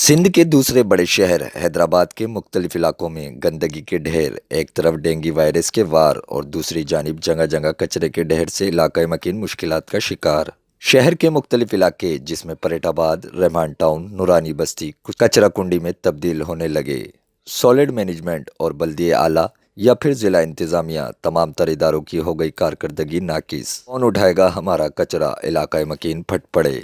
सिंध के दूसरे बड़े शहर हैदराबाद के मुख्तलिफ इलाकों में गंदगी के ढेर। एक तरफ डेंगू वायरस के वार और दूसरी जानिब जगह जगह कचरे के ढेर से इलाका मकीन मुश्किलात का शिकार। शहर के मुख्तलिफ इलाके जिसमें परेटाबाद, रहमान टाउन, नूरानी बस्ती कचरा कुंडी में तब्दील होने लगे। सॉलिड मैनेजमेंट और बल्दिए आला या फिर जिला इंतजामिया तमाम तर इदारों की हो गई कारकर्दगी नाकिस। कौन उठाएगा हमारा कचरा, इलाका मकीन फट पड़े।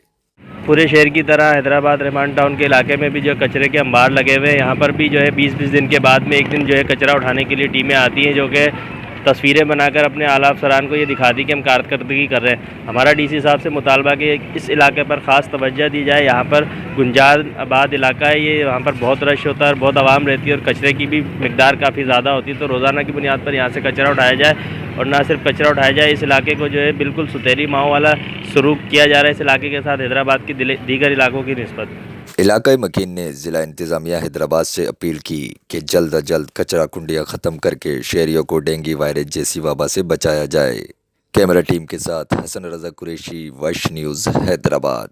पूरे शहर की तरह हैदराबाद रहमान टाउन के इलाके में भी जो कचरे के अंबार लगे हुए हैं, यहाँ पर भी जो है 20-20 दिन के बाद में एक दिन जो है कचरा उठाने के लिए टीमें आती हैं, जो कि तस्वीरें बनाकर अपने आला अफसरान को ये दिखाती कि हम कारकर्दगी कर रहे हैं। हमारा डीसी साहब से मुतालबा कि इस इलाके पर ख़ास तवज्जो दी जाए। यहाँ पर गुंजान आबाद इलाका है, ये यहाँ पर बहुत रश होता है और बहुत आवाम रहती है और कचरे की भी मिकदार काफ़ी ज़्यादा होती है। तो रोज़ाना की बुनियाद पर यहाँ से कचरा उठाया जाए और ना सिर्फ कचरा उठाया जाए, इस इलाके को जो है बिल्कुल सुतहरी माहौल वाला सलूक किया जा रहा है इस इलाके के साथ हैदराबाद की दीगर इलाकों की निस्बत। इलाकाई मकीन ने जिला इंतजामिया हैदराबाद से अपील की कि जल्द अज जल्द कचरा कुंडियां ख़त्म करके शहरियों को डेंगू वायरस जैसी वबा से बचाया जाए। कैमरा टीम के साथ हसन रजा कुरैशी, वश न्यूज़, हैदराबाद।